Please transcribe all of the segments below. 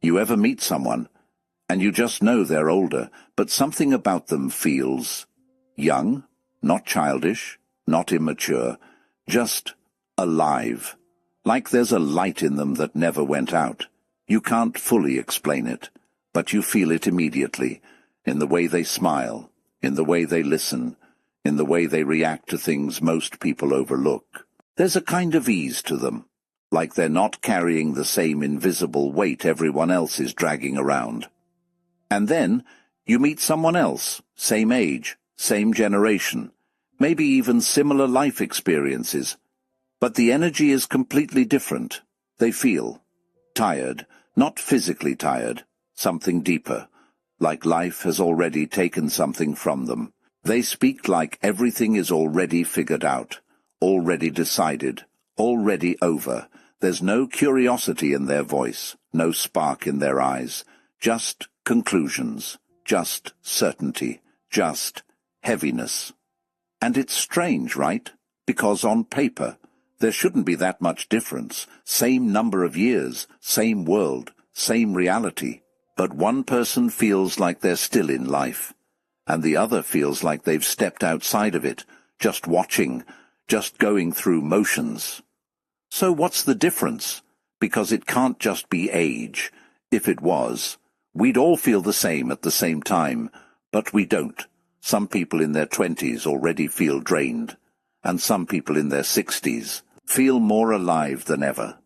You ever meet someone, and you just know they're older, but something about them feels young, not childish, not immature, just alive, like there's a light in them that never went out. You can't fully explain it, but you feel it immediately, in the way they smile, in the way they listen, in the way they react to things most people overlook. There's a kind of ease to them, like they're not carrying the same invisible weight everyone else is dragging around. And then you meet someone else, same age, same generation, maybe even similar life experiences, but the energy is completely different. They feel tired, not physically tired, something deeper, like life has already taken something from them. They speak like everything is already figured out, already decided, already over. There's no curiosity in their voice, no spark in their eyes, just conclusions, just certainty, just heaviness. And it's strange, right? Because on paper, there shouldn't be that much difference. Same number of years, same world, same reality. But one person feels like they're still in life, and the other feels like they've stepped outside of it, just watching, just going through motions. So what's the difference? Because it can't just be age. If it was, we'd all feel the same at the same time, but we don't. Some people in their 20s already feel drained, and some people in their 60s feel more alive than ever.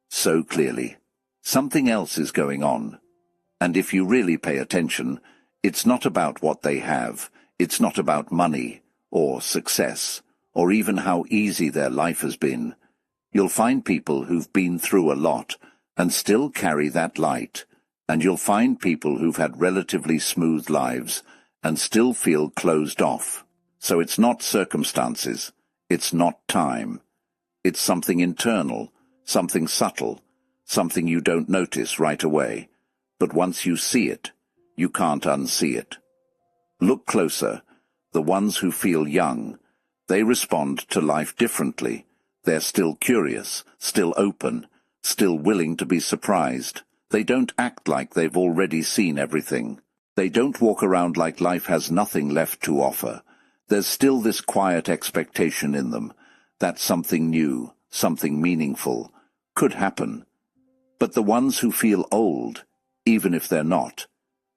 So clearly, something else is going on. And if you really pay attention, it's not about what they have, it's not about money, or success, or even how easy their life has been. You'll find people who've been through a lot, and still carry that light, and you'll find people who've had relatively smooth lives, and still feel closed off. So it's not circumstances, it's not time. It's something internal, something subtle, something you don't notice right away. But once you see it, you can't unsee it. Look closer. The ones who feel young, they respond to life differently. They're still curious, still open, still willing to be surprised. They don't act like they've already seen everything. They don't walk around like life has nothing left to offer. There's still this quiet expectation in them that something new, something meaningful, could happen. But the ones who feel old, even if they're not,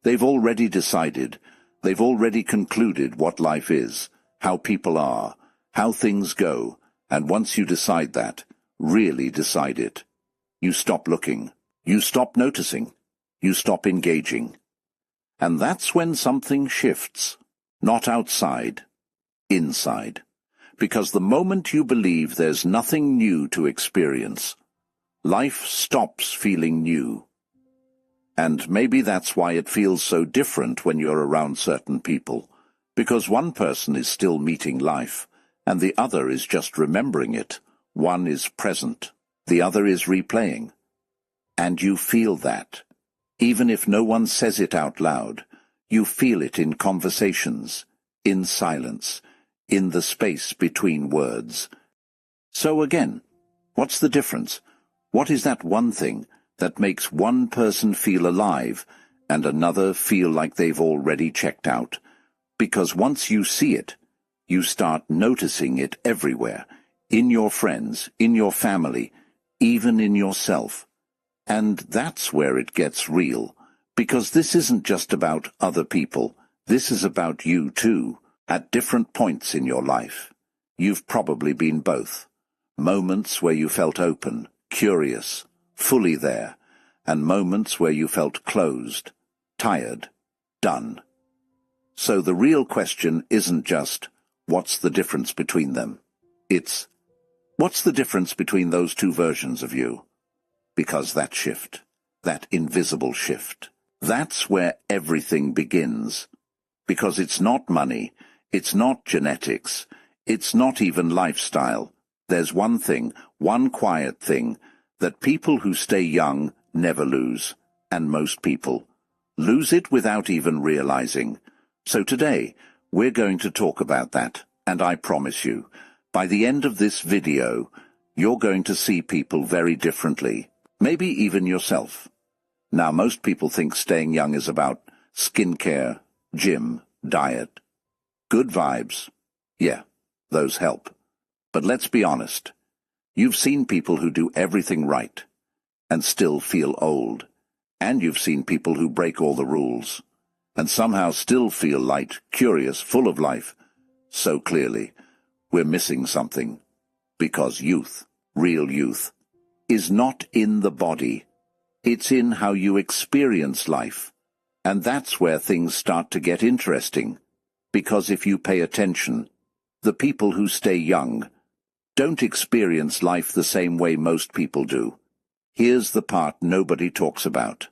they've already decided, they've already concluded what life is, how people are, how things go, and once you decide that, really decide it, you stop looking, you stop noticing, you stop engaging. And that's when something shifts, not outside, inside. Because the moment you believe there's nothing new to experience, life stops feeling new. And maybe that's why it feels so different when you're around certain people, because one person is still meeting life, and the other is just remembering it. One is present, the other is replaying. And you feel that. Even if no one says it out loud, you feel it in conversations, in silence, in the space between words. So again, what's the difference? What is that one thing that makes one person feel alive and another feel like they've already checked out? Because once you see it, you start noticing it everywhere, in your friends, in your family, even in yourself. And that's where it gets real, because this isn't just about other people, this is about you too. At different points in your life, you've probably been both. Moments where you felt open, curious, fully there, and moments where you felt closed, tired, done. So the real question isn't just, what's the difference between them? It's, what's the difference between those two versions of you? Because that shift, that invisible shift, that's where everything begins. Because it's not money, it's not genetics, it's not even lifestyle. There's one thing, one quiet thing, that people who stay young never lose, and most people lose it without even realizing. So today, we're going to talk about that, and I promise you, by the end of this video, you're going to see people very differently, maybe even yourself. Now, most people think staying young is about skincare, gym, diet. Good vibes. Yeah, those help. But let's be honest. You've seen people who do everything right and still feel old. And you've seen people who break all the rules and somehow still feel light, curious, full of life. So clearly, we're missing something. Because youth, real youth, is not in the body. It's in how you experience life. And that's where things start to get interesting. Because if you pay attention, the people who stay young don't experience life the same way most people do. Here's the part nobody talks about.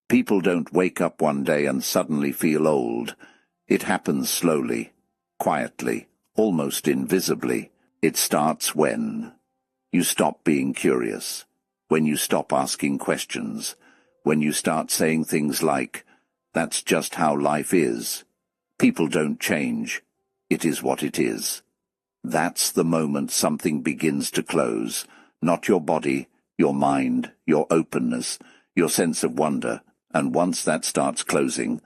People don't wake up one day and suddenly feel old. It happens slowly, quietly, almost invisibly. It starts when you stop being curious, when you stop asking questions, when you start saying things like, "That's just how life is. People don't change. It is what it is." That's the moment something begins to close. Not your body, your mind, your openness, your sense of wonder. And once that starts closing,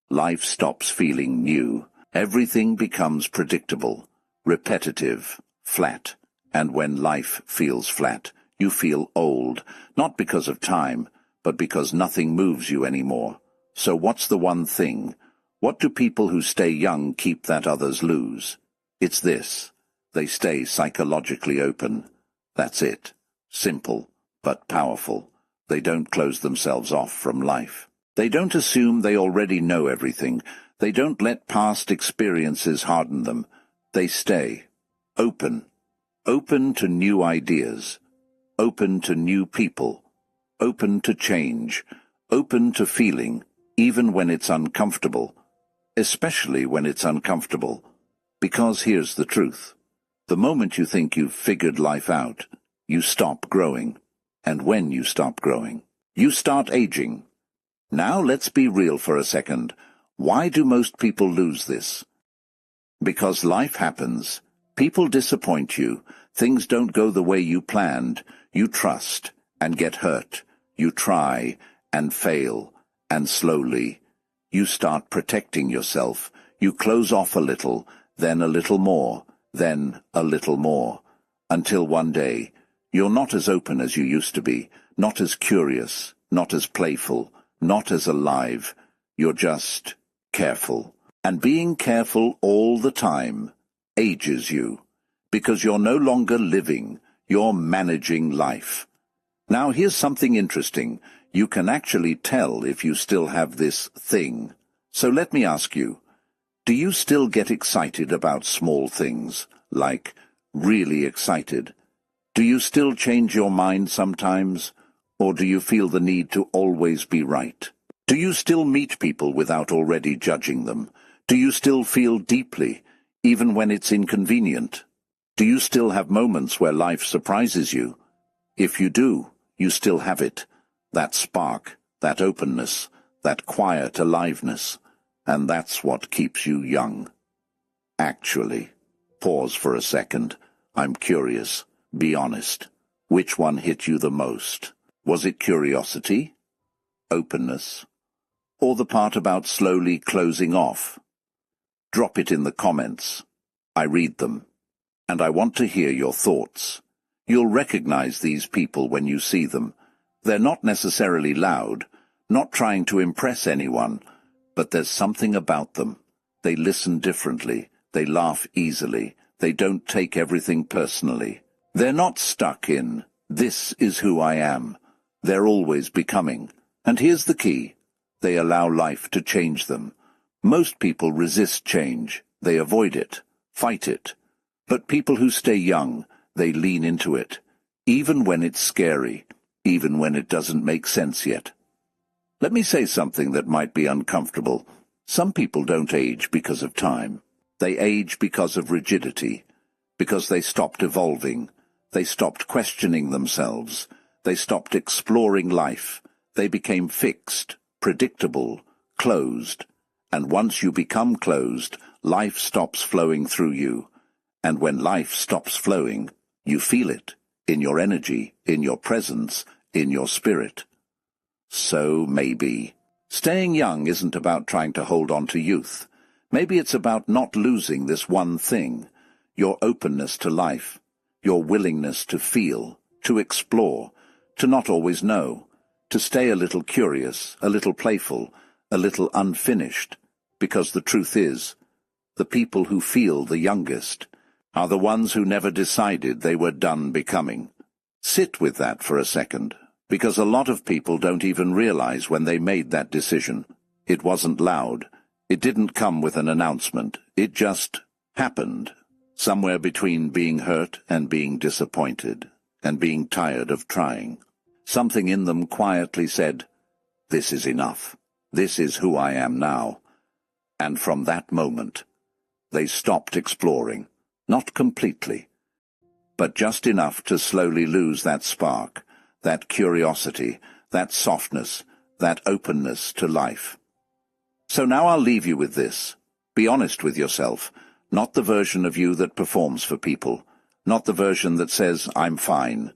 life stops feeling new. Everything becomes predictable, repetitive, flat. And when life feels flat, you feel old, not because of time, but because nothing moves you anymore. So what's the one thing? What do people who stay young keep that others lose? It's this. They stay psychologically open. That's it. Simple, but powerful. They don't close themselves off from life. They don't assume they already know everything. They don't let past experiences harden them. They stay open. Open to new ideas. Open to new people. Open to change. Open to feeling, even when it's uncomfortable. Especially when it's uncomfortable. Because here's the truth. The moment you think you've figured life out, you stop growing. And when you stop growing, you start aging. Now let's be real for a second. Why do most people lose this? Because life happens. People disappoint you. Things don't go the way you planned. You trust and get hurt. You try and fail. And slowly, you start protecting yourself. You close off a little, then a little more, then a little more. Until one day, you're not as open as you used to be, not as curious, not as playful, not as alive. You're just careful. And being careful all the time ages you, because you're no longer living, you're managing life. Now here's something interesting. You can actually tell if you still have this thing. So let me ask you, do you still get excited about small things, like really excited? Do you still change your mind sometimes? Or do you feel the need to always be right? Do you still meet people without already judging them? Do you still feel deeply, even when it's inconvenient? Do you still have moments where life surprises you? If you do, you still have it. That spark, that openness, that quiet aliveness. And that's what keeps you young. Actually, pause for a second. I'm curious. Be honest. Which one hit you the most? Was it curiosity? Openness? Or the part about slowly closing off? Drop it in the comments. I read them. And I want to hear your thoughts. You'll recognize these people when you see them. They're not necessarily loud, not trying to impress anyone, but there's something about them. They listen differently. They laugh easily. They don't take everything personally. They're not stuck in, "This is who I am." They're always becoming. And here's the key. They allow life to change them. Most people resist change. They avoid it, fight it. But people who stay young, they lean into it, even when it's scary, even when it doesn't make sense yet. Let me say something that might be uncomfortable. Some people don't age because of time. They age because of rigidity, because they stopped evolving. They stopped questioning themselves. They stopped exploring life. They became fixed, predictable, closed. And once you become closed, life stops flowing through you. And when life stops flowing, you feel it, in your energy, in your presence, in your spirit. So maybe. Staying young isn't about trying to hold on to youth. Maybe it's about not losing this one thing, your openness to life, your willingness to feel, to explore, to not always know, to stay a little curious, a little playful, a little unfinished, because the truth is, the people who feel the youngest are the ones who never decided they were done becoming. Sit with that for a second, because a lot of people don't even realize when they made that decision. It wasn't loud. It didn't come with an announcement. It just happened, somewhere between being hurt and being disappointed, and being tired of trying. Something in them quietly said, "This is enough. This is who I am now." And from that moment, they stopped exploring, not completely, but just enough to slowly lose that spark, that curiosity, that softness, that openness to life. So now I'll leave you with this. Be honest with yourself, not the version of you that performs for people, not the version that says, "I'm fine."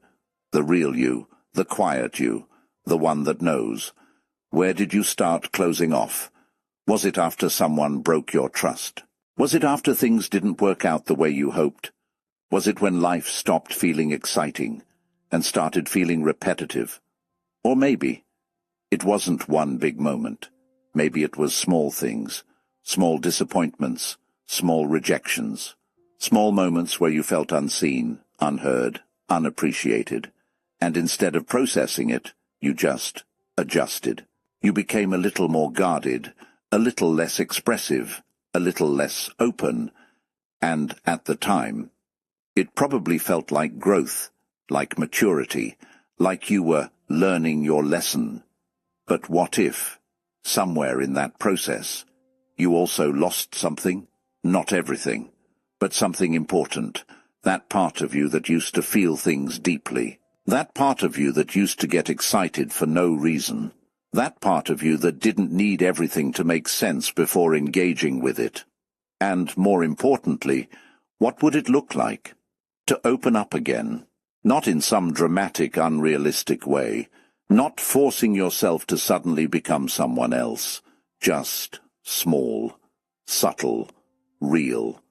The real you, the quiet you, the one that knows. Where did you start closing off? Was it after someone broke your trust? Was it after things didn't work out the way you hoped? Was it when life stopped feeling exciting and started feeling repetitive? Or maybe it wasn't one big moment. Maybe it was small things, small disappointments, small rejections, small moments where you felt unseen, unheard, unappreciated, and instead of processing it, you just adjusted. You became a little more guarded, a little less expressive, a little less open, and at the time, it probably felt like growth, like maturity, like you were learning your lesson. But what if, somewhere in that process, you also lost something? Not everything, but something important, that part of you that used to feel things deeply, that part of you that used to get excited for no reason, that part of you that didn't need everything to make sense before engaging with it. And, more importantly, what would it look like? To open up again, not in some dramatic, unrealistic way, not forcing yourself to suddenly become someone else, just small, subtle, real.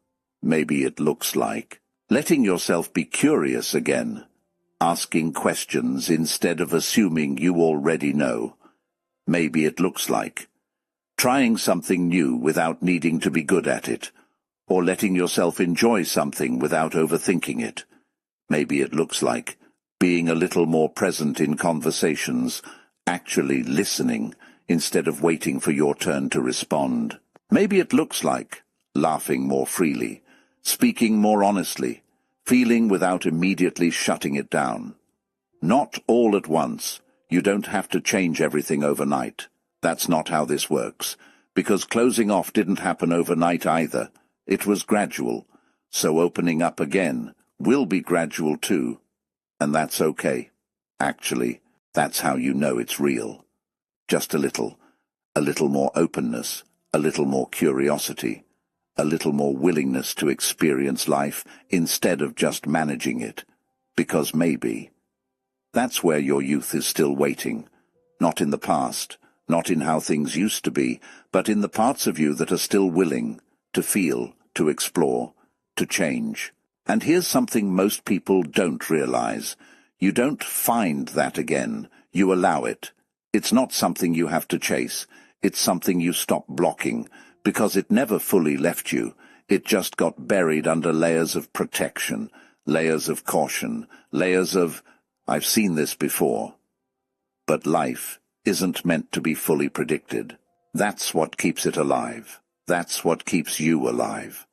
Maybe it looks like letting yourself be curious again, asking questions instead of assuming you already know. Maybe it looks like trying something new without needing to be good at it, or letting yourself enjoy something without overthinking it. Maybe it looks like being a little more present in conversations, actually listening instead of waiting for your turn to respond. Maybe it looks like laughing more freely, speaking more honestly, feeling without immediately shutting it down. Not all at once. You don't have to change everything overnight. That's not how this works, because closing off didn't happen overnight either. It was gradual, so opening up again will be gradual too, and that's okay. Actually, that's how you know it's real. Just a little more openness, a little more curiosity, a little more willingness to experience life instead of just managing it, because maybe that's where your youth is still waiting, not in the past, not in how things used to be, but in the parts of you that are still willing to feel, to explore, to change. And here's something most people don't realize. You don't find that again. You allow it. It's not something you have to chase. It's something you stop blocking, because it never fully left you. It just got buried under layers of protection, layers of caution, layers of, "I've seen this before." But life isn't meant to be fully predicted. That's what keeps it alive. That's what keeps you alive.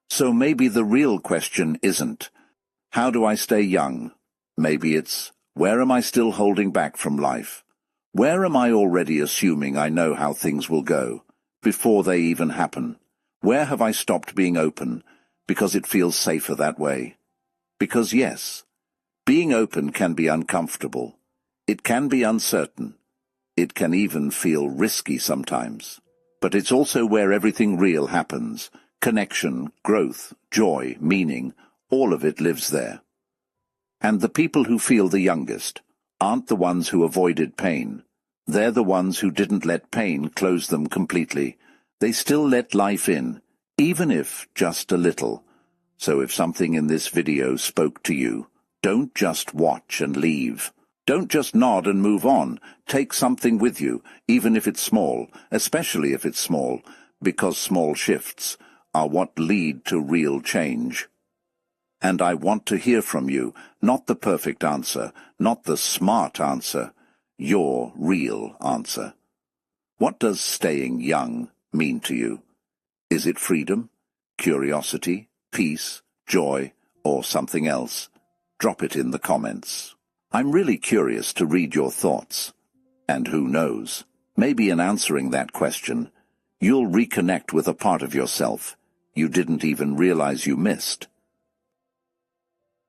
So maybe the real question isn't, how do I stay young? Maybe it's, where am I still holding back from life? Where am I already assuming I know how things will go, before they even happen? Where have I stopped being open, because it feels safer that way? Because yes, being open can be uncomfortable. It can be uncertain. It can even feel risky sometimes. But it's also where everything real happens. Connection, growth, joy, meaning, all of it lives there. And the people who feel the youngest aren't the ones who avoided pain. They're the ones who didn't let pain close them completely. They still let life in, even if just a little. So if something in this video spoke to you, don't just watch and leave. Don't just nod and move on. Take something with you, even if it's small, especially if it's small, because small shifts are what lead to real change. And I want to hear from you, not the perfect answer, not the smart answer, your real answer. What does staying young mean to you? Is it freedom, curiosity, peace, joy, or something else? Drop it in the comments. I'm really curious to read your thoughts. And who knows, maybe in answering that question, you'll reconnect with a part of yourself you didn't even realize you missed.